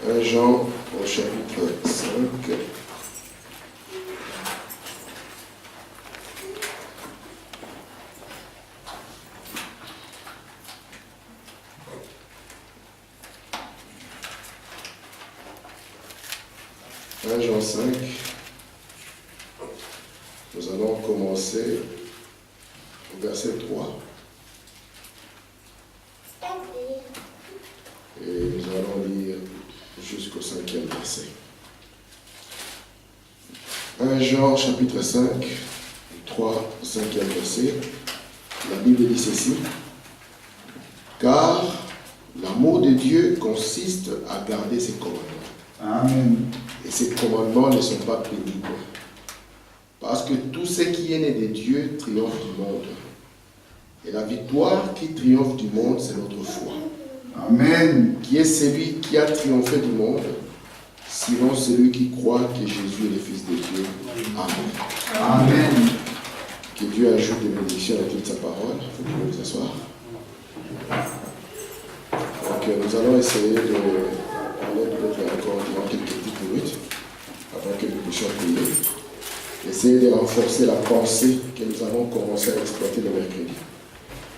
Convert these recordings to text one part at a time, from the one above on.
1 Jean au chapitre 5. Jean 5, nous allons commencer au verset 3 et nous allons lire jusqu'au 5e verset. 1 Jean chapitre 5, 3, 5e verset, la Bible dit ceci: car l'amour de Dieu consiste à garder ses commandements. Amen. Et ces commandements ne sont pas pénibles. Parce que tout ce qui est né de Dieu triomphe du monde. Et la victoire qui triomphe du monde, c'est notre foi. Amen. Qui est celui qui a triomphé du monde, sinon celui qui croit que Jésus est le Fils de Dieu. Amen. Amen. Que Dieu ajoute des bénédictions à toute sa parole. Vous pouvez vous asseoir. Donc nous allons essayer de parler peut-être encore durant quelques petites minutes, avant que nous puissions prier. Essayer de renforcer la pensée que nous avons commencé à exploiter le mercredi.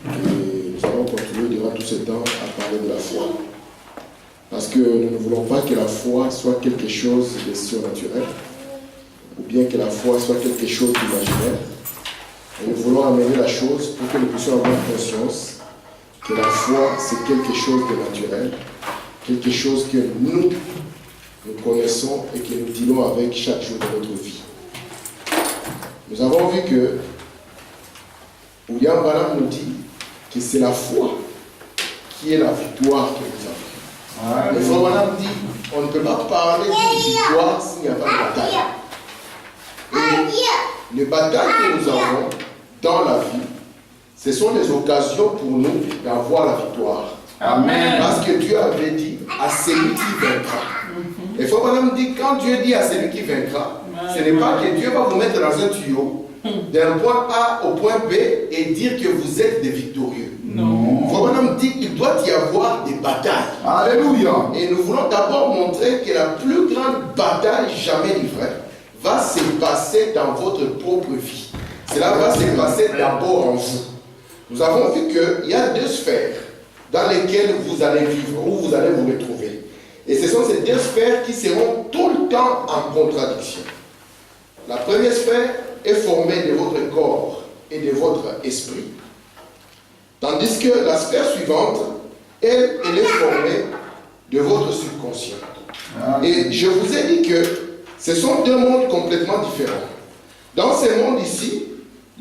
Et nous allons continuer durant tout ce temps à parler de la foi. Parce que nous ne voulons pas que la foi soit quelque chose de surnaturel, ou bien que la foi soit quelque chose d'imaginaire. Et nous voulons amener la chose pour que nous puissions avoir conscience que la foi, c'est quelque chose de naturel, quelque chose que nous connaissons et que nous dealons avec chaque jour de notre vie. Nous avons vu que William Branham nous dit que c'est la foi qui est la victoire que nous avons. Le frère Branham dit on ne peut pas parler d'une victoire s'il n'y a pas de bataille. Et les batailles que nous avons dans la vie, ce sont des occasions pour nous d'avoir la victoire. Amen. Parce que Dieu avait dit à celui qui vaincra. Et il faut qu'on dit, quand Dieu dit à celui qui vaincra, ce n'est pas que Dieu va vous mettre dans un tuyau, d'un point A au point B, et dire que vous êtes des victorieux. Non. Il faut qu'on dit qu'il doit y avoir des batailles. Alléluia. Et nous voulons d'abord montrer que la plus grande bataille jamais livrée va se passer dans votre propre vie. Cela va se passer d'abord en vous. Nous avons vu qu'il y a deux sphères dans lesquelles vous allez vivre, où vous allez vous retrouver. Et ce sont ces deux sphères qui seront tout le temps en contradiction. La première sphère est formée de votre corps et de votre esprit. Tandis que la sphère suivante, elle est formée de votre subconscient. Et je vous ai dit que ce sont deux mondes complètement différents. Dans ces mondes ici,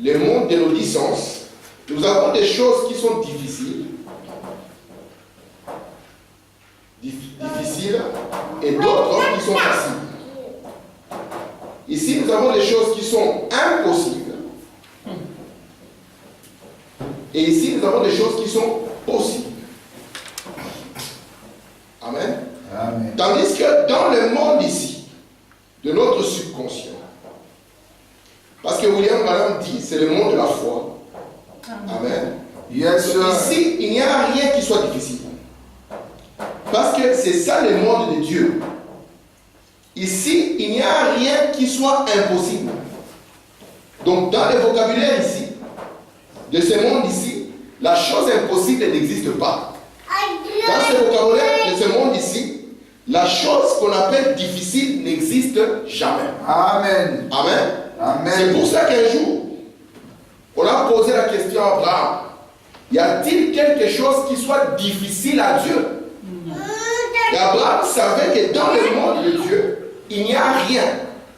le monde de nos licences, nous avons des choses qui sont difficiles et d'autres qui sont faciles. Ici, nous avons des choses qui sont impossibles. Et ici, nous avons des choses qui sont possibles. Amen. Amen. Tandis que dans le monde ici, de notre subconscient, parce que William Branham dit, c'est le monde de la foi. Amen. Yes, sir. Ici, il n'y a rien qui soit difficile. Parce que c'est ça le monde de Dieu. Ici, il n'y a rien qui soit impossible. Donc, dans le vocabulaire ici, de ce monde ici, la chose impossible n'existe pas. Dans ce vocabulaire de ce monde ici, la chose qu'on appelle difficile n'existe jamais. Amen. Amen. Amen. C'est pour ça qu'un jour, on a posé la question à Abraham. Y a-t-il quelque chose qui soit difficile à Dieu? Et Abraham savait que dans le monde de Dieu, il n'y a rien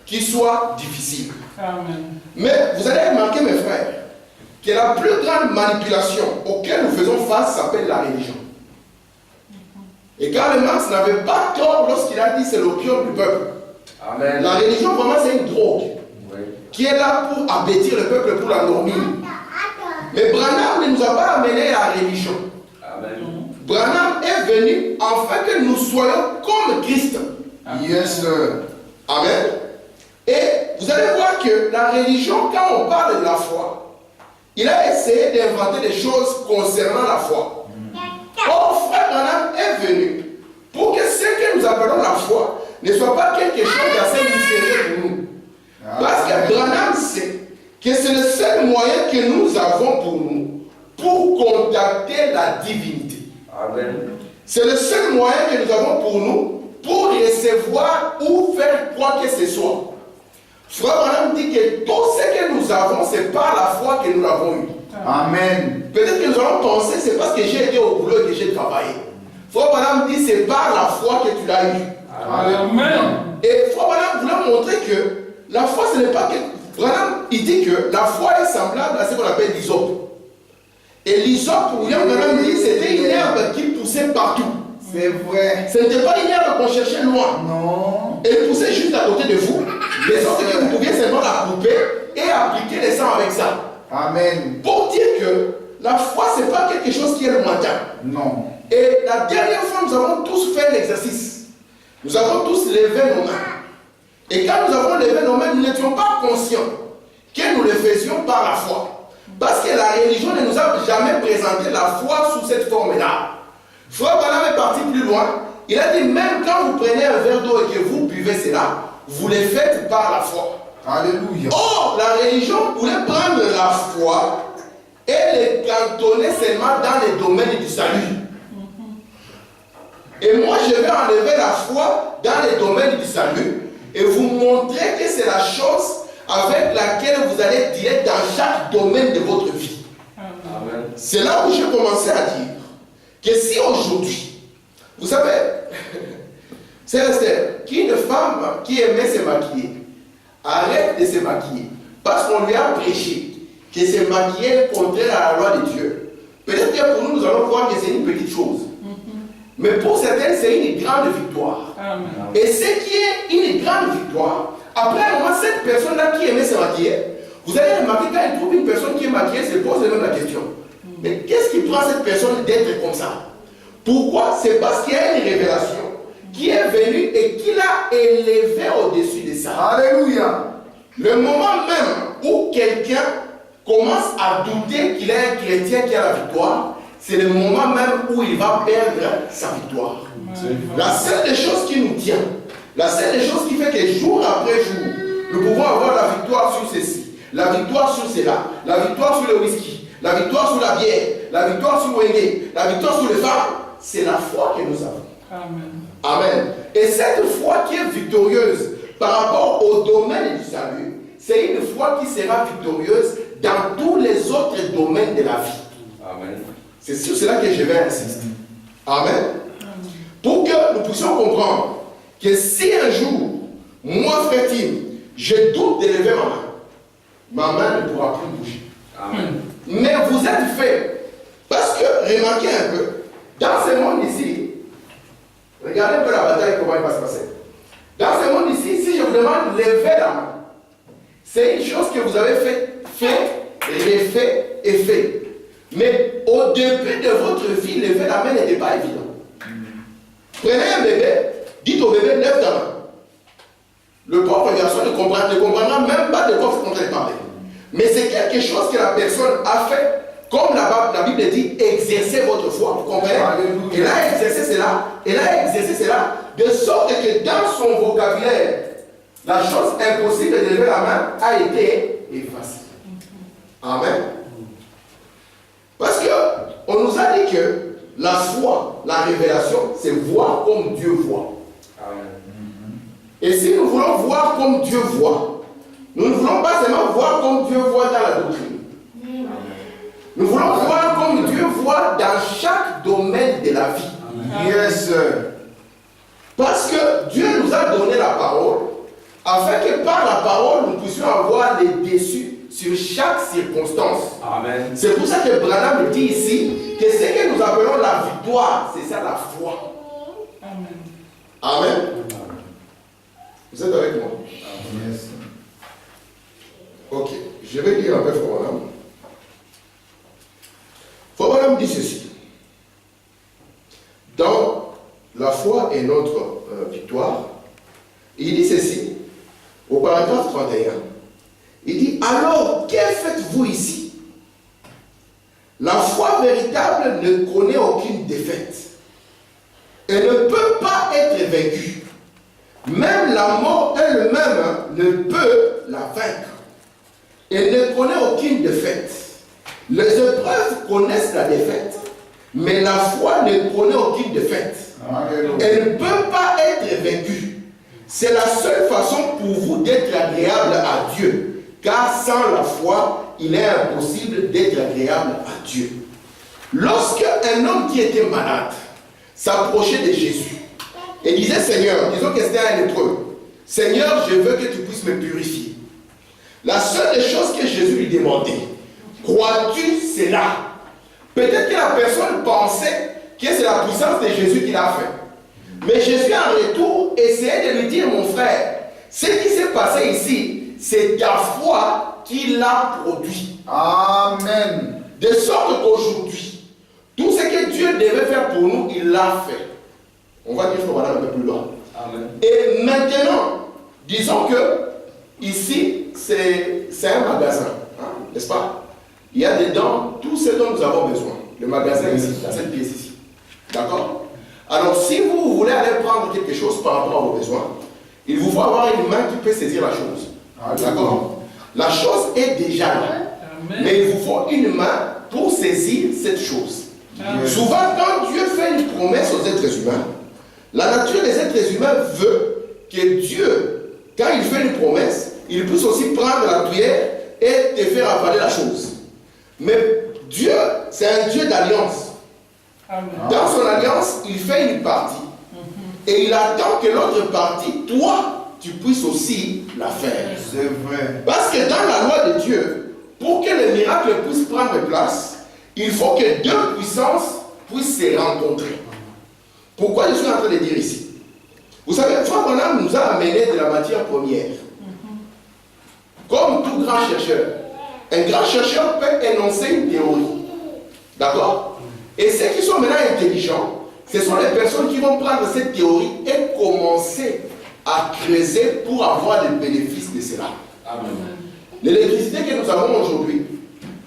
qui soit difficile. Amen. Mais vous allez remarquer, mes frères, que la plus grande manipulation auquel nous faisons face s'appelle la religion. Et Karl Marx n'avait pas tort lorsqu'il a dit c'est l'opium du peuple. Amen. La religion, vraiment, c'est une drogue qui est là pour abêtir le peuple, pour la dormir. Mais Branham ne nous a pas amené à la religion. Amen. Branham est venu afin que nous soyons comme Christ. Yes, sir. Amen. Et vous allez voir que la religion, quand on parle de la foi, il a essayé d'inventer des choses concernant la foi. Or, frère Branham est venu pour que ce que nous appelons la ne soit pas quelque chose d'assez mystérieux pour nous. Parce que Branham sait que c'est le seul moyen que nous avons pour nous pour contacter la divinité. Amen. C'est le seul moyen que nous avons pour nous pour recevoir ou faire quoi que ce soit. Frère Branham dit que tout ce que nous avons, c'est par la foi que nous l'avons eu. Amen. Peut-être que nous allons penser c'est parce que j'ai été au boulot et que j'ai travaillé. Frère Branham dit c'est par la foi que tu l'as eu. Amen. Et Frère Branham voulait montrer que la foi ce n'est pas que... Branham il dit que la foi est semblable à ce qu'on appelle l'hysope. Et l'hysope, William Branham dit c'était une herbe qui poussait partout. C'est vrai. Ce n'était pas une herbe qu'on cherchait loin. Non. Elle poussait juste à côté de vous. De sorte que vous pouviez seulement la couper et appliquer les sangs avec ça. Amen. Pour dire que la foi, ce n'est pas quelque chose qui est lointain. Non. Et la dernière fois, nous avons tous fait l'exercice. Nous avons tous levé nos mains. Et quand nous avons levé nos mains, nous n'étions pas conscients que nous le faisions par la foi. Parce que la religion ne nous a jamais présenté la foi sous cette forme-là. Frère Branham est parti plus loin. Il a dit, même quand vous prenez un verre d'eau et que vous buvez cela, vous le faites par la foi. Alléluia. Or, la religion voulait prendre la foi et les cantonner seulement dans les domaines du salut. Et moi, je vais enlever la foi dans les domaines du salut et vous montrer que c'est la chose avec laquelle vous allez dire dans chaque domaine de votre vie. Amen. C'est là où j'ai commencé à dire que si aujourd'hui, vous savez, c'est Esther, qu'une femme qui aimait se maquiller, arrête de se maquiller, parce qu'on lui a prêché que se maquiller est contraire à la loi de Dieu. Peut-être que pour nous, nous allons voir que c'est une petite chose. Mais pour certains, c'est une grande victoire. Amen. Et ce qui est une grande victoire, après un moment, cette personne-là qui aimait se maquiller, vous allez remarquer quand elle trouve une personne qui est maquillée, elle se pose même la question. Mais qu'est-ce qui prend cette personne d'être comme ça? Pourquoi? C'est parce qu'il y a une révélation qui est venue et qui l'a élevé au-dessus de ça. Alléluia. Le moment même où quelqu'un commence à douter qu'il est un chrétien qui a la victoire, c'est le moment même où il va perdre sa victoire. La seule des choses qui nous tient, la seule des choses qui fait que jour après jour, nous pouvons avoir la victoire sur ceci, la victoire sur cela, la victoire sur le whisky, la victoire sur la bière, la victoire sur Wenge, la victoire sur les femmes, c'est la foi que nous avons. Amen. Amen. Et cette foi qui est victorieuse par rapport au domaine du salut, c'est une foi qui sera victorieuse dans tous les autres domaines de la vie. Amen. C'est sur cela que je vais insister. Amen. Pour que nous puissions comprendre que si un jour, moi, frère Tim, je doute de lever ma main ne pourra plus bouger. Amen. Mais vous êtes fait. Parce que, remarquez un peu, dans ce monde ici, regardez un peu la bataille, comment il va se passer. Dans ce monde ici, si je vous demande de lever la main, c'est une chose que vous avez fait, refait et fait. Mais au début de votre vie, lever la main n'était pas évident. Prenez un bébé, dites au bébé, lève ta main. Le pauvre garçon ne comprendra même pas de quoi vous comptez parler. Mais c'est quelque chose que la personne a fait, comme la Bible dit, exercez votre foi. Vous comprenez? Elle a exercé cela, de sorte que dans son vocabulaire, la chose impossible de lever la main a été effacée. Amen. Parce qu'on nous a dit que la foi, la révélation, c'est voir comme Dieu voit. Amen. Et si nous voulons voir comme Dieu voit, nous ne voulons pas seulement voir comme Dieu voit dans la doctrine. Nous voulons voir comme Dieu voit dans chaque domaine de la vie. Yes. Parce que Dieu nous a donné la parole, afin que par la parole, nous puissions avoir les dessus sur chaque circonstance. Amen. C'est pour ça que Branham dit ici que ce que nous appelons la victoire, c'est ça la foi. Amen. Amen. Vous êtes avec moi? Yes. Ok, je vais lire un peu Frère Branham. Frère Branham dit ceci. Dans la foi et notre victoire, il dit ceci, au paragraphe 31. Il dit, alors, que faites-vous ici? La foi véritable ne connaît aucune défaite et ne peut pas être vaincue. Même la mort elle-même ne peut la vaincre. Elle ne connaît aucune défaite. Les épreuves connaissent la défaite, mais la foi ne connaît aucune défaite. Elle ne peut pas être vaincue. C'est la seule façon pour vous d'être agréable à Dieu. Car sans la foi, il est impossible d'être agréable à Dieu. Lorsque un homme qui était malade s'approchait de Jésus et disait, Seigneur, disons que c'était un lépreux, Seigneur, je veux que tu puisses me purifier. La seule des choses que Jésus lui demandait, crois-tu cela? Peut-être que la personne pensait que c'est la puissance de Jésus qui l'a fait. Mais Jésus en retour essayait de lui dire, mon frère, ce qui s'est passé ici, c'est ta foi qui l'a produit. Amen. De sorte qu'aujourd'hui, tout ce que Dieu devait faire pour nous, il l'a fait. On va dire voilà un peu plus loin. Amen. Et maintenant, disons que ici, c'est un magasin, hein, n'est-ce pas? Il y a dedans tout ce dont nous avons besoin. Le magasin ici, dans cette pièce ici. D'accord? Alors, si vous voulez aller prendre quelque chose par rapport à vos besoins, il vous faut avoir une main qui peut saisir la chose. D'accord? La chose est déjà là. Amen. Mais il vous faut une main pour saisir cette chose. Amen. Souvent, quand Dieu fait une promesse aux êtres humains, la nature des êtres humains veut que Dieu, quand il fait une promesse, il puisse aussi prendre la cuillère et te faire avaler la chose. Mais Dieu, c'est un Dieu d'alliance. Amen. Dans son alliance, il fait une partie. Et il attend que l'autre partie, toi, tu puisses aussi la faire. C'est vrai. Parce que dans la loi de Dieu, pour que le miracle puisse prendre place, il faut que deux puissances puissent se rencontrer. Pourquoi je suis en train de dire ici? Vous savez, Frère Branham nous a amené de la matière première. Comme tout grand chercheur. Un grand chercheur peut énoncer une théorie. D'accord? Et ceux qui sont maintenant intelligents, ce sont les personnes qui vont prendre cette théorie et commencer à creuser pour avoir des bénéfices de cela. Amen. L'électricité que nous avons aujourd'hui,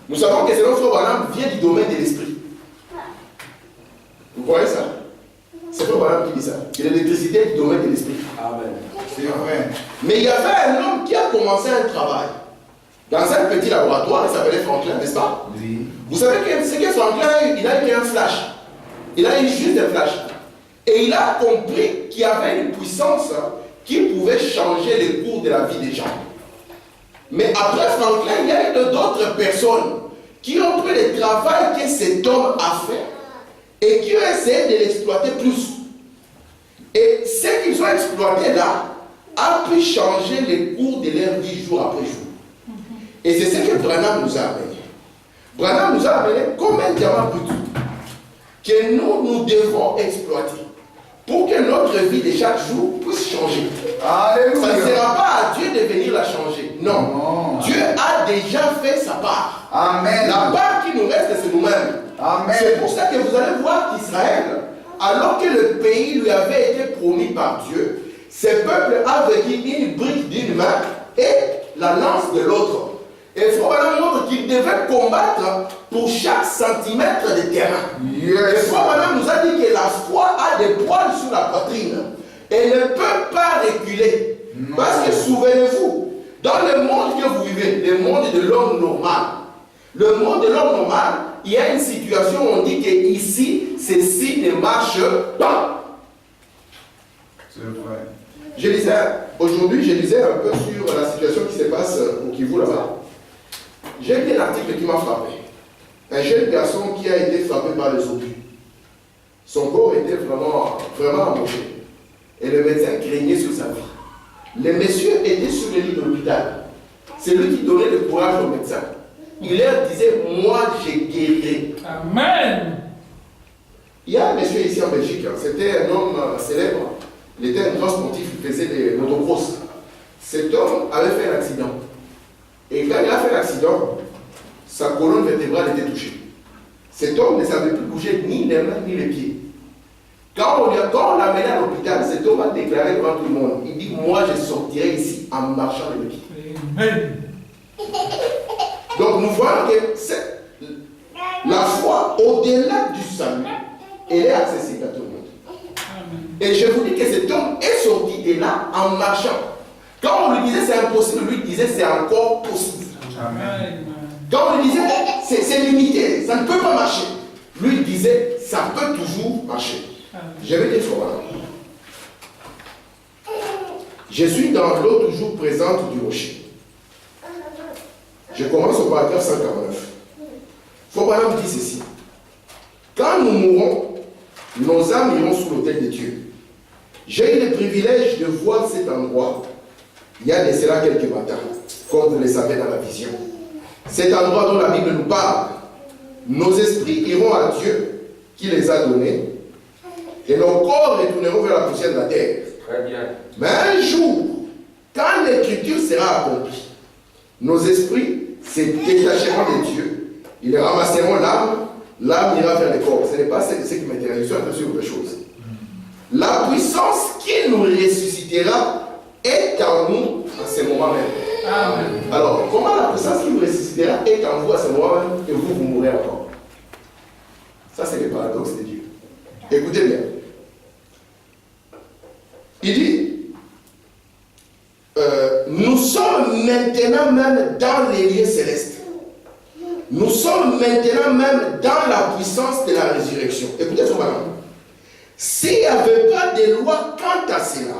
nous savons que selon Frère Branham vient du domaine de l'esprit. Vous voyez ça? C'est Frère Branham qui dit ça. Que l'électricité est du domaine de l'esprit. Amen. C'est vrai. Mais il y avait un homme qui a commencé un travail dans un petit laboratoire, il s'appelait Franklin, n'est-ce pas? Oui. Vous savez que ce que Franklin a eu, il a eu un flash. Il a eu juste un flash. Et il a compris qu'il y avait une puissance qui pouvait changer le cours de la vie des gens. Mais après Franklin, il y a eu d'autres personnes qui ont pris le travail que cet homme a fait et qui ont essayé de l'exploiter plus. Et ce qu'ils ont exploité là a pu changer le cours de leur vie jour après jour. Et c'est ce que Branham nous a amené. Branham nous a amené comme un diamant brut que nous devons exploiter pour que notre vie de chaque jour puisse changer. Alléluia. Ça ne sera pas à Dieu de venir la changer. Non. Non. Dieu a déjà fait sa part. Amen. La part qui nous reste, c'est nous-mêmes. Amen. C'est pour ça que vous allez voir qu'Israël, alors que le pays lui avait été promis par Dieu, ce peuple a vécu une brique d'une main et la lance de l'autre. Et il faut montre qu'il devait combattre pour chaque centimètre de terrain. Yes. Et Frère nous a dit que la foi a des poils sur la poitrine. Elle ne peut pas reculer. Non. Parce que souvenez-vous, dans le monde que vous vivez, le monde de l'homme normal, le monde de l'homme normal, il y a une situation où on dit qu'ici, ceci ne marche pas. C'est vrai. Aujourd'hui, je lisais un peu sur la situation qui se passe au Kivu là-bas. J'ai lu un article qui m'a frappé. Un jeune garçon qui a été frappé par les obus. Son corps était vraiment amoché. Et le médecin craignait sur sa vie. Le monsieur était sur le lit de l'hôpital. C'est lui qui donnait le courage au médecin. Il leur disait, moi je guérirai. Amen. Il y a un monsieur ici en Belgique, c'était un homme célèbre. Il était un grand sportif, il faisait des motocross. Cet homme avait fait un accident. Et quand il a fait l'accident, sa colonne vertébrale était touchée. Cet homme ne savait plus bouger ni les mains ni les pieds. Quand on l'a amené à l'hôpital, cet homme a déclaré devant tout le monde, il dit, moi je sortirai ici en marchant les pieds. Amen. Donc nous voyons que la foi, au-delà du salut, elle est accessible à tout le monde. Amen. Et je vous dis que cet homme est sorti de là en marchant. Quand on lui disait c'est impossible, lui disait c'est encore possible. Amen. Quand on lui disait c'est limité, ça ne peut pas marcher, lui disait ça peut toujours marcher. Je vais dire voilà. Je suis dans l'eau toujours présente du rocher. Je commence au paragraphe 149. Faubourg dit ceci. Quand nous mourrons, nos âmes iront sous l'autel de Dieu. J'ai eu le privilège de voir cet endroit. Il y a de cela quelques matins, comme vous le savez dans la vision. Cet endroit dont la Bible nous parle. Nos esprits iront à Dieu qui les a donnés et nos corps retourneront vers la poussière de la terre. Très bien. Mais un jour, quand l'écriture sera accomplie, nos esprits se détacheront de Dieu, ils ramasseront l'âme, l'âme ira vers le corps. Ce n'est pas ce qui m'intéresse, je suis un peu sur autre chose. La puissance qui nous ressuscitera est en nous à ce moment même. Amen. Alors, comment la puissance qui vous ressuscitera est en vous à ce moment même et vous, vous mourrez encore? Ça, c'est le paradoxe de Dieu. Écoutez bien. Il dit, nous sommes maintenant même dans les lieux célestes. Nous sommes maintenant même dans la puissance de la résurrection. Écoutez ce moment. S'il n'y avait pas de loi quant à cela,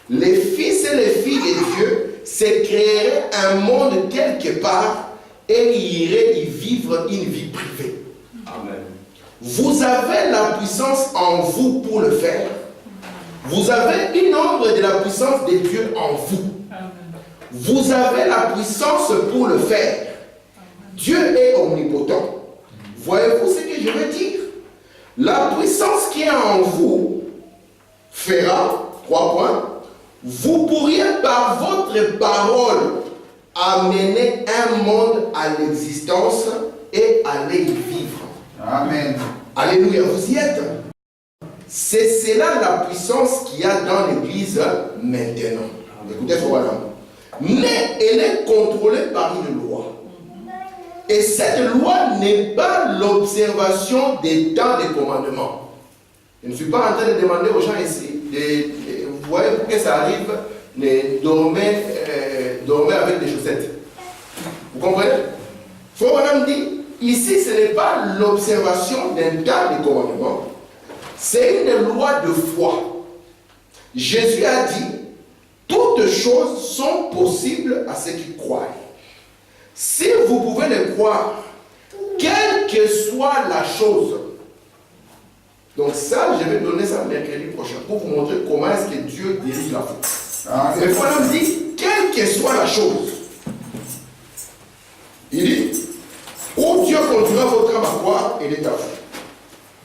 les fils et les filles de Dieu se créeraient un monde quelque part et iraient y vivre une vie privée. Amen. Vous avez la puissance en vous pour le faire. Vous avez une ombre de la puissance de Dieu en vous. Vous avez la puissance pour le faire. Dieu est omnipotent. Voyez-vous ce que je veux dire? La puissance qui est en vous fera, 3 points, vous pourriez par votre parole amener un monde à l'existence et aller y vivre. Amen. Alléluia, vous y êtes. C'est cela la puissance qu'il y a dans l'église maintenant. Écoutez, voilà. Mais elle est contrôlée par une loi. Et cette loi n'est pas l'observation des temps des commandements. Je ne suis pas en train de demander aux gens ici, vous voyez pour que ça arrive, dormez avec des chaussettes. Vous comprenez? Frère dit, ici ce n'est pas l'observation d'un temps des commandements, c'est une loi de foi. Jésus a dit, toutes choses sont possibles à ceux qui croient. Si vous pouvez le croire, quelle que soit la chose, donc ça, je vais donner ça mercredi prochain pour vous montrer comment est-ce que Dieu dirige la foi. Le Paul dit, quelle que soit la chose, il dit, où Dieu conduira votre âme à croire, il est à vous.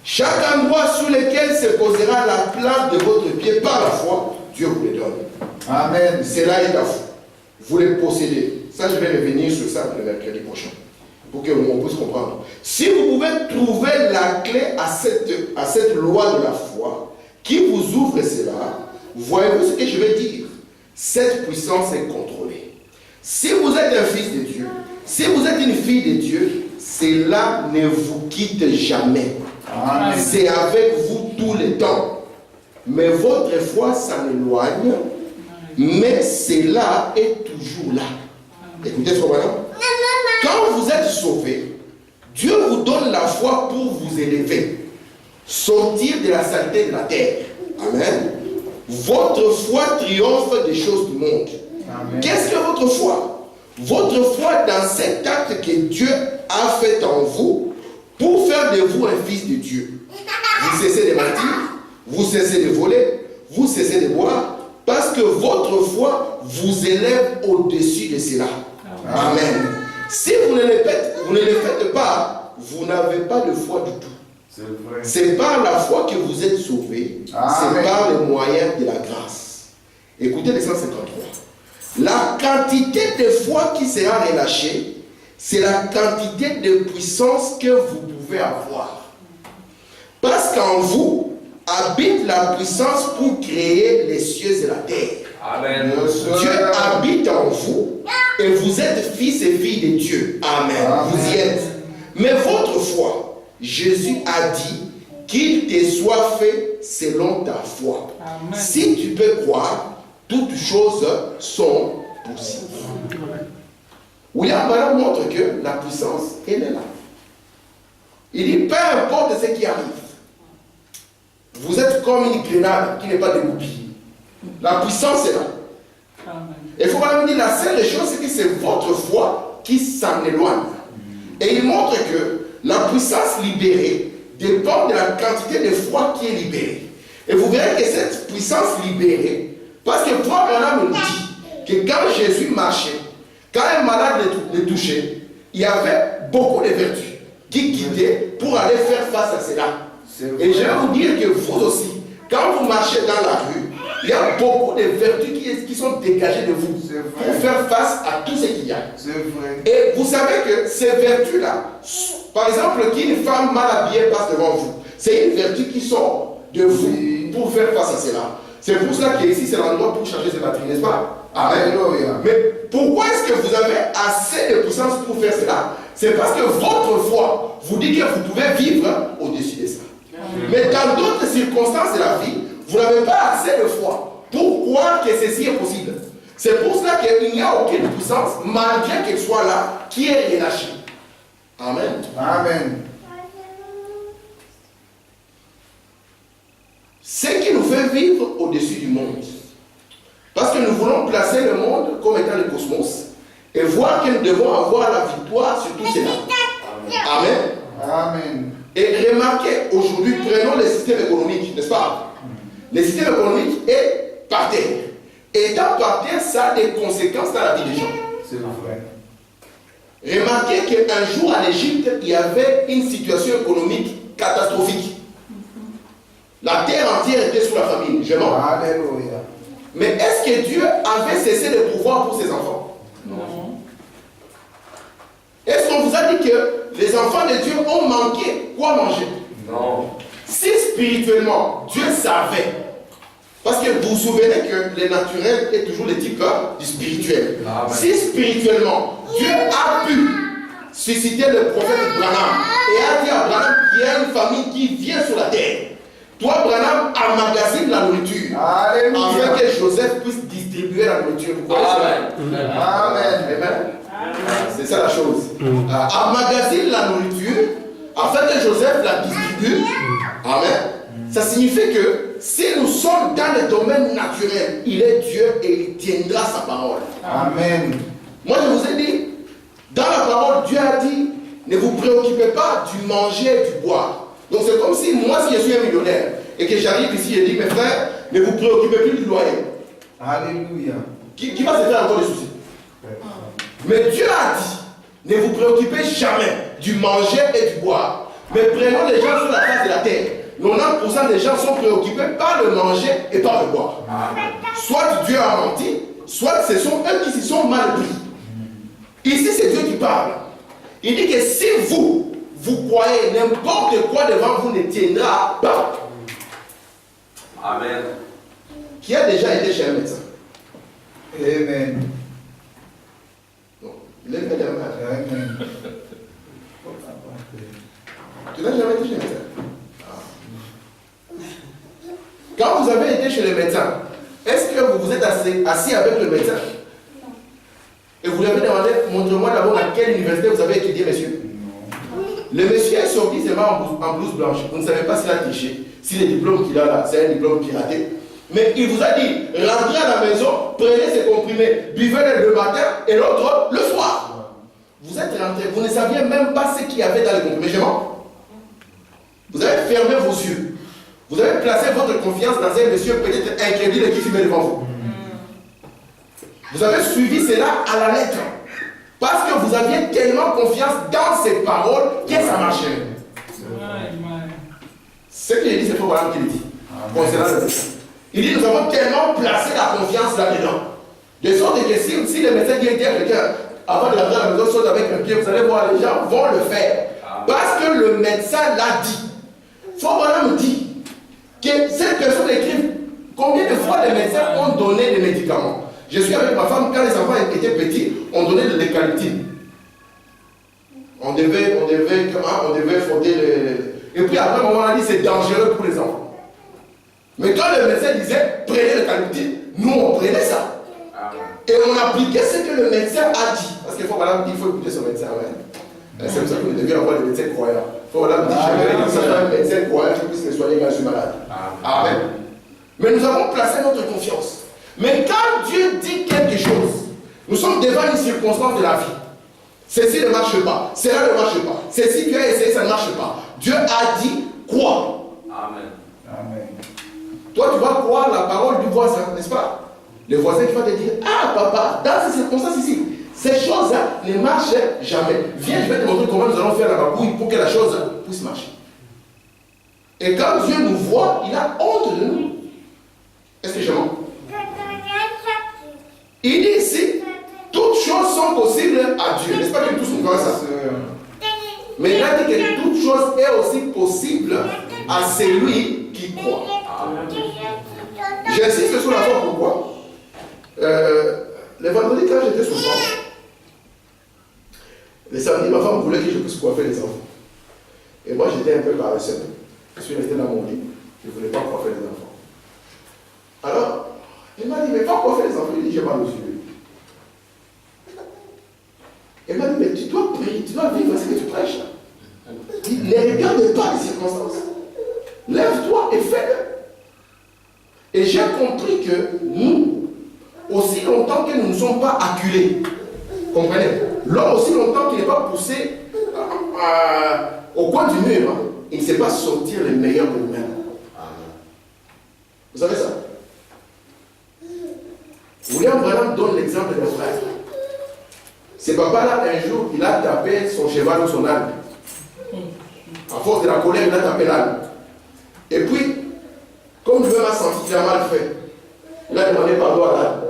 Chaque endroit sur lequel se posera la plante de votre pied par la foi, Dieu vous le donne. Amen. Cela est à vous. Vous les possédez. Ça, je vais revenir sur ça le mercredi prochain. Pour que l'on puisse comprendre. Si vous pouvez trouver la clé à cette loi de la foi, qui vous ouvre cela, voyez-vous ce que je vais dire? Cette puissance est contrôlée. Si vous êtes un fils de Dieu, si vous êtes une fille de Dieu, cela ne vous quitte jamais. C'est avec vous tout le temps. Mais votre foi s'en éloigne, mais cela est toujours là. Écoutez ce que quand vous êtes sauvé, Dieu vous donne la foi pour vous élever, sortir de la saleté de la terre. Amen. Votre foi triomphe des choses du monde. Qu'est-ce que votre foi? Votre foi dans cet acte que Dieu a fait en vous pour faire de vous un fils de Dieu. Vous cessez de mentir, vous cessez de voler, vous cessez de boire, parce que votre foi vous élève au-dessus de cela. Amen. Si vous ne le faites pas, vous n'avez pas de foi du tout. C'est par la foi que vous êtes sauvés. C'est par le moyen de la grâce. Écoutez les 153. La quantité de foi qui sera relâchée, c'est la quantité de puissance que vous pouvez avoir. Parce qu'en vous habite la puissance pour créer les cieux et la terre. Amen. Dieu habite en vous et vous êtes fils et filles de Dieu. Amen. Vous y êtes. Mais votre foi, Jésus a dit qu'il te soit fait selon ta foi. Amen. Si tu peux croire, toutes choses sont possibles. William Branham montre que la puissance, elle est là. Il dit, peu importe ce qui arrive, vous êtes comme une grenade qui n'est pas dégoupillée. La puissance est là. Amen. Et il faut même dire, la seule chose, c'est que c'est votre foi qui s'en éloigne. Et il montre que la puissance libérée dépend de la quantité de foi qui est libérée. Et vous verrez que cette puissance libérée, parce que Paul Branham nous dit que quand Jésus marchait, quand un malade le touchait, il y avait beaucoup de vertus qui guidaient pour aller faire face à cela. Et je vais vous dire que vous aussi, quand vous marchez dans la rue, il y a beaucoup de vertus qui sont dégagées de vous pour faire face à tout ce qu'il y a. C'est vrai. Et vous savez que ces vertus-là, par exemple, qu'une femme mal habillée passe devant vous, c'est une vertu qui sort de vous pour faire face à cela. C'est pour cela qu'ici, c'est l'endroit pour changer ces batteries, n'est-ce pas? Amen. Alléluia. Mais pourquoi est-ce que vous avez assez de puissance pour faire cela? C'est parce que votre foi vous dit que vous pouvez vivre au-dessus de ça. Mais dans d'autres circonstances de la vie, vous n'avez pas assez de foi pour croire que ceci est possible. C'est pour cela qu'il n'y a aucune puissance, malgré qu'elle soit là, qui est relâchée. Amen. Amen. Ce qui nous fait vivre au-dessus du monde. Parce que nous voulons placer le monde comme étant le cosmos et voir que nous devons avoir la victoire sur tout cela. Amen. Amen. Et remarquez, aujourd'hui, prenons le système économique, n'est-ce pas? Le système économique est par terre. Et étant par terre, ça a des conséquences dans la vie des gens. C'est vrai. Remarquez qu'un jour en Égypte, il y avait une situation économique catastrophique. La terre entière était sous la famine. Je mens. Alléluia. Mais est-ce que Dieu avait cessé de pouvoir pour ses enfants? Non. Est-ce qu'on vous a dit que les enfants de Dieu ont manqué quoi manger? Non. Si spirituellement, Dieu savait, parce que vous vous souvenez que le naturel est toujours le type du spirituel. Amen. Si spirituellement, Dieu a pu susciter le prophète Branham et a dit à Branham qu'il y a une famille qui vient sur la terre, toi, Branham, emmagasine la nourriture Alléluia. afin que Joseph puisse distribuer la nourriture. Vous connaissez cela? Amen. Amen. Amen. C'est ça la chose. Emmagasine la nourriture afin que Joseph la distribue. Amen. Ça signifie que si nous sommes dans le domaine naturel, il est Dieu et il tiendra sa parole. Amen. Moi, je vous ai dit, dans la parole, Dieu a dit, ne vous préoccupez pas du manger et du boire. Donc c'est comme si moi, si je suis un millionnaire et que j'arrive ici et je dis, mes frères, ne vous préoccupez plus du loyer. Alléluia. Qui va se faire encore des soucis? Mais Dieu a dit, ne vous préoccupez jamais du manger et du boire. Mais prenons les gens sur la face de la terre. 90% des gens sont préoccupés par le manger et par le boire. Soit Dieu a menti, soit ce sont eux qui s'y sont mal pris. Ici, c'est Dieu qui parle. Il dit que si vous croyez, n'importe quoi devant vous ne tiendra pas. Amen. Qui a déjà été chez un médecin? Amen. Non. Lève les mains. Amen. Tu n'as jamais été chez le médecin? Quand vous avez été chez le médecin, est-ce que vous vous êtes assis avec le médecin? Et vous lui avez demandé, montrez-moi d'abord à quelle université vous avez étudié, monsieur. Le monsieur est sorti seulement en blouse blanche. Vous ne savez pas s'il a triché. Si le diplôme qu'il a là, c'est un diplôme piraté. Mais il vous a dit, rentrez à la maison, prenez ces comprimés, buvez-les le matin et l'autre le soir. Vous êtes rentré, vous ne saviez même pas ce qu'il y avait dans les comprimés. Je mens. Vous avez fermé vos yeux. Vous avez placé votre confiance dans un monsieur peut-être incrédule qui fumait devant vous. Vous avez suivi cela à la lettre. Parce que vous aviez tellement confiance dans ces paroles que ça marchait. Ce que je dis, c'est pour Branham qui le dit. Concernant le médecin. Il dit, nous avons tellement placé la confiance là-dedans. De sorte que si le médecin dit à quelqu'un, avant de rentrer à la maison, saute avec un pied, vous allez voir, les gens vont le faire. Parce que le médecin l'a dit. Branham dit que cette personne écrive combien de fois les médecins ont donné des médicaments. Je suis avec ma femme, quand les enfants étaient petits, on donnait de l'eucalyptine. On devait frotter Et puis après, on a dit c'est dangereux pour les enfants. Mais quand le médecin disait prenez le calyptine, nous on prenait ça. Et on appliquait ce que le médecin a dit. Parce qu'il faut, madame, il faut écouter son médecin. Ouais. C'est pour ça que vous devez avoir des médecins croyants. Il faut, madame, dire que certains médecins croyants qui puissent les soigner quand je suis malade. Amen. Mais nous avons placé notre confiance. Mais quand Dieu dit quelque chose, nous sommes devant une circonstance de la vie. Ceci ne marche pas, cela ne marche pas. Ceci tu as essayé, ça ne marche pas. Dieu a dit quoi? Amen. Amen. Toi, tu vas croire la parole du voisin, n'est-ce pas? Le voisin qui va te dire, ah papa, dans ces circonstances ici, ces choses-là ne marchent jamais. Viens, je vais te montrer comment nous allons faire la babouille pour que la chose puisse marcher. Et quand Dieu nous voit, il a honte de nous. Est-ce que je mens? Il dit ici, toutes choses sont possibles à Dieu. N'est-ce pas que tous nous croyons ça? Mais il a dit que toute chose est aussi possible à celui qui croit. J'insiste sur la foi, pourquoi? Le vendredi, quand j'étais sur France, le samedi, ma femme voulait que je puisse coiffer les enfants. Et moi, j'étais un peu paresseux. Je suis resté dans mon lit. Je ne voulais pas coiffer les enfants. Alors, elle m'a dit, mais pas coiffer les enfants. Il dit, j'ai mal aux yeux. Elle m'a dit, mais tu dois prier, tu dois vivre ce que tu prêches. Il dit, ne regarde pas les circonstances. Lève-toi et fais-le. Et j'ai compris que nous, aussi longtemps que nous ne sommes pas acculés, comprenez? L'homme, aussi longtemps qu'il n'est pas poussé au coin du mur, hein, il ne sait pas sortir le meilleur de nous-mêmes. Vous savez ça? William Branham donne l'exemple d'un frère. Ce papa-là, un jour, il a tapé son cheval ou son âne. À force de la colère, il a tapé l'âne. Et puis, comme lui-même a senti qu'il a mal fait, il a demandé pardon à l'âne.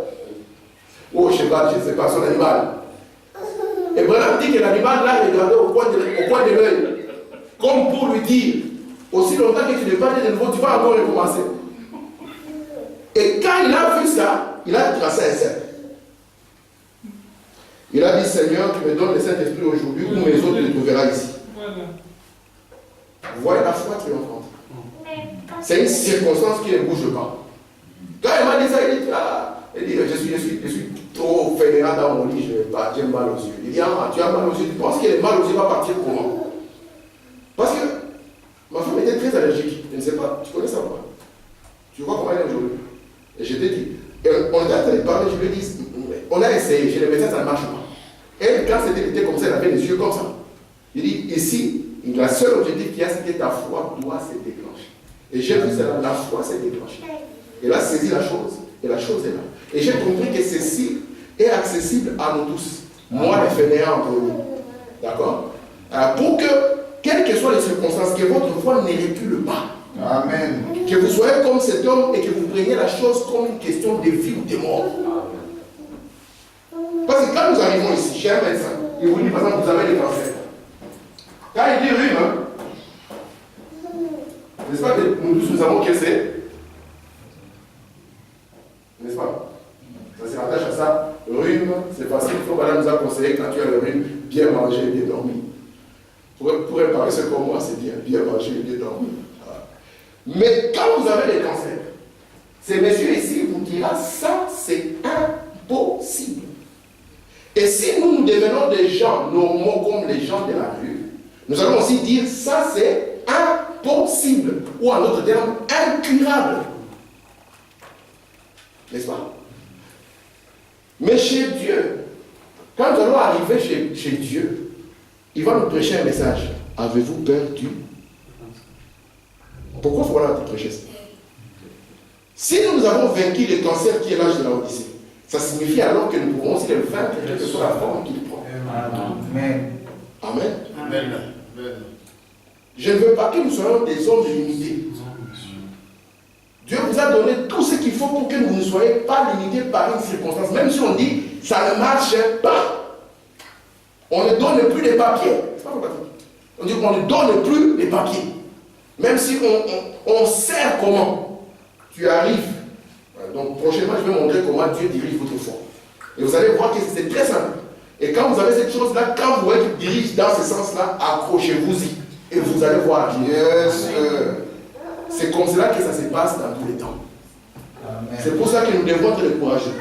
Ou au cheval, je ne sais pas, son animal. Et Branham dit que l'animal l'a regardé au coin de l'œil, comme pour lui dire, aussi longtemps que tu n'es pas né de nouveau, tu vas encore recommencer. Et quand il a vu ça, il a tracé un cercle. Il a dit, Seigneur, tu me donnes le Saint-Esprit aujourd'hui, ou mes autres, tu les trouveras ici. Vous voyez la foi triomphante. C'est une circonstance qui ne bouge pas. Quand il m'a dit ça, il dit, je suis trop fainéant dans mon lit, j'ai mal aux yeux. Il dit, ah, tu as mal aux yeux, tu penses que le mal aux yeux va partir comment? Parce que ma femme était très allergique, je ne sais pas, tu connais ça ou pas? Tu vois comment elle est aujourd'hui? Et je t'ai dit, on était en train de parler, je lui ai dit, on a essayé, chez les médecins ça ne marche pas. Elle, quand c'était comme ça, elle avait les yeux comme ça. Il dit, ici, la seule objectif qu'il y a, c'est que ta foi doit se déclencher. Et j'ai vu ça, la foi s'est déclenchée. Elle a saisi la chose, et la chose est là. Et j'ai compris que ceci est accessible à nous tous. Moi, les fainéants entre nous. D'accord? Pour que, quelles que soient les circonstances, que votre foi ne recule pas. Amen. Que vous soyez comme cet homme et que vous preniez la chose comme une question de vie ou de mort. Parce que quand nous arrivons ici, chez un médecin, il vous dit par exemple, vous avez le cancer. Quand il dit rhume, n'est-ce pas que nous tous nous savons que c'est? N'est-ce pas? Ça se rattache à ça. Rhume, c'est facile. Il faut madame nous a conseillé quand tu as le rhume, bien manger et bien dormir. Pour un paresseux comme moi, c'est bien manger et bien dormir. Mais quand vous avez le cancer, ces messieurs ici vous diront ça c'est impossible. Et si nous devenons des gens normaux comme les gens de la rue, nous allons aussi dire ça c'est impossible, ou en d'autres termes, incurable. N'est-ce pas? Mais chez Dieu, quand nous allons arriver chez Dieu, il va nous prêcher un message. Avez-vous peur du? Pourquoi faut-il te prêcher ça? Si nous avons vaincu le cancer qui est l'âge de la Odyssée, ça signifie alors que nous pouvons aussi le vaincre, quelle que soit la forme qu'il prend. Amen. Amen. Amen. Je ne veux pas que nous soyons des hommes limités. Dieu vous a donné tout ce qu'il faut pour que vous ne soyez pas limités par une circonstance. Même si on dit ça ne marche pas, on ne donne plus les papiers. C'est pas vrai. On dit qu'on ne donne plus les papiers. Même si on sait comment tu arrives. Donc prochainement, je vais montrer comment Dieu dirige votre foi. Et vous allez voir que c'est très simple. Et quand vous avez cette chose-là, quand vous voyez qu'il dirige dans ce sens-là, accrochez-vous-y. Et vous allez voir. Yes. C'est comme cela que ça se passe dans tous les temps. Amen. C'est pour ça que nous devons être courageux.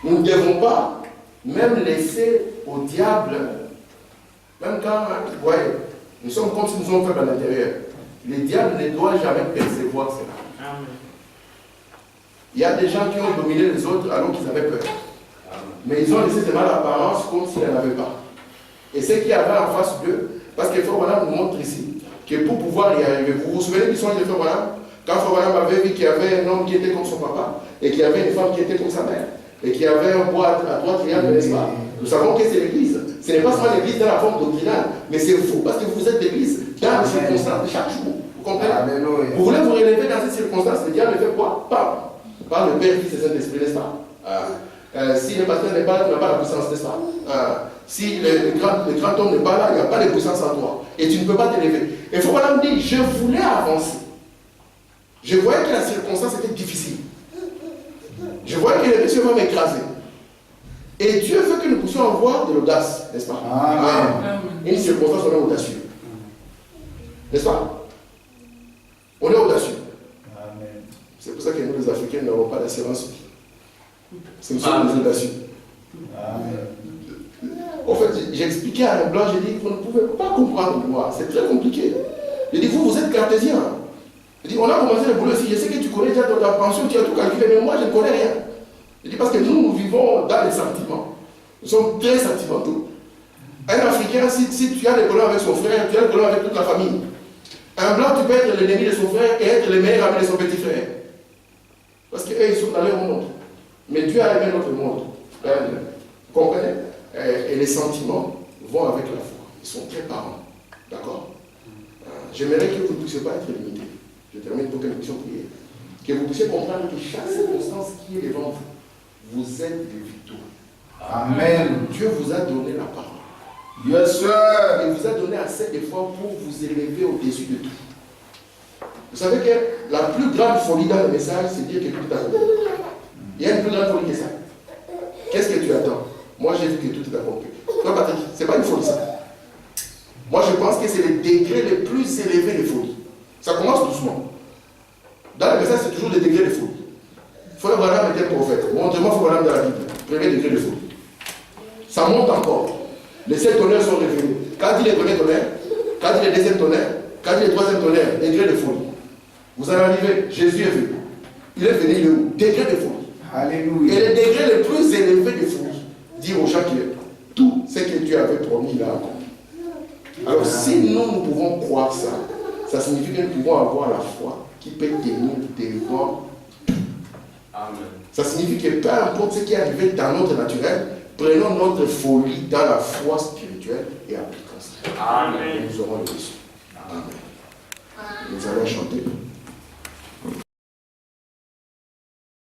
Nous ne devons pas même laisser au diable, même quand, vous voyez, nous sommes comme si nous sommes faibles à l'intérieur. Le diable ne doit jamais percevoir cela. Amen. Il y a des gens qui ont dominé les autres alors qu'ils avaient peur. Mais ils ont laissé seulement l'apparence comme s'ils n'en avaient pas. Et ce qu'il y avait en face d'eux, parce que Frère Branham nous montre ici, que pour pouvoir y arriver, vous vous souvenez du songe de Frère Branham? Quand Frère Branham avait vu qu'il y avait un homme qui était comme son papa, et qu'il y avait une femme qui était comme sa mère, et qu'il y avait un bois à droite triangle, n'est-ce pas? Nous savons que c'est l'église. Ce n'est pas seulement l'église dans la forme doctrinale, mais c'est vous, parce que vous êtes l'église dans les circonstances de chaque jour. Vous comprenez? Alléluia. Vous voulez vous relever dans ces circonstances, le diable fait quoi? Par le Père, Fils et Saint-Esprit, n'est-ce pas? Si le pasteur n'est pas là, tu n'as pas la puissance, n'est-ce pas? Si le grand homme n'est pas là, il n'y a pas de puissance en toi. Et tu ne peux pas t'élever. Et Frère Branham dit, je voulais avancer. Je voyais que la circonstance était difficile. Je voyais que les messieurs vont m'écraser. Et Dieu veut que nous puissions avoir de l'audace, n'est-ce pas? Amen. Une circonstance, on est audacieux. N'est-ce pas? On est audacieux. Amen. C'est pour ça que nous, les Africains, n'avons pas d'assurance vie. C'est nous sommes des audacieux. Amen. En fait, j'ai expliqué à un blanc, j'ai dit, vous ne pouvez pas comprendre moi, c'est très compliqué. J'ai dit, vous êtes cartésien. J'ai dit, on a commencé le boulot ici, je sais que tu connais déjà ta pension, tu as tout calculé, mais moi je ne connais rien. J'ai dit, parce que nous vivons dans les sentiments. Nous sommes très sentimentaux. Un Africain, si tu as des problèmes avec son frère, tu as des problèmes avec toute la famille. Un blanc, tu peux être l'ennemi de son frère et être le meilleur ami de son petit frère. Parce qu'eux, ils sont dans leur monde. Mais Dieu a aimé notre monde. Vous comprenez? Et les sentiments vont avec la foi. Ils sont très parents. D'accord? J'aimerais que vous ne puissiez pas être limités. Je termine pour que nous puissions prier. Que vous puissiez comprendre que chaque circonstance qui est devant vous, vous êtes des victoires. Amen. Dieu vous a donné la parole. Yes, sir. Il vous a donné assez de foi pour vous élever au-dessus de tout. Vous savez que la plus grande folie dans le message, c'est dire que tout est accompli. Il y a une plus grande folie que ça. Qu'est-ce que tu attends? Moi, j'ai vu que tout est accompli. Toi, Patrick, ce n'est pas une folie, ça. Moi, je pense que c'est le degré le plus élevé de folie. Ça commence doucement. Dans le message, c'est toujours le degré de folie. Frère Branham était prophète. Montrez-moi Frère Branham dans la Bible. Premier degré de folie. Ça monte encore. Les 7 tonnerres sont revenus. Quand il est le premier tonnerre, quand il est le deuxième tonnerre, quand il est le troisième tonnerre, degré de folie. Vous en arrivez, Jésus est venu. Il est venu, il est où? Degré de folie. Alléluia. Et le degré le plus élevé de folie, dire aux gens que tout ce que Dieu avait promis, il a accompli. Alors si nous pouvons croire ça, ça signifie que nous pouvons avoir la foi qui peut tenir devant. Amen. Ça signifie que peu importe ce qui est arrivé dans notre naturel, prenons notre folie dans la foi spirituelle et appliquons ça. Amen. Nous aurons le résultat. Amen. Nous allons chanter.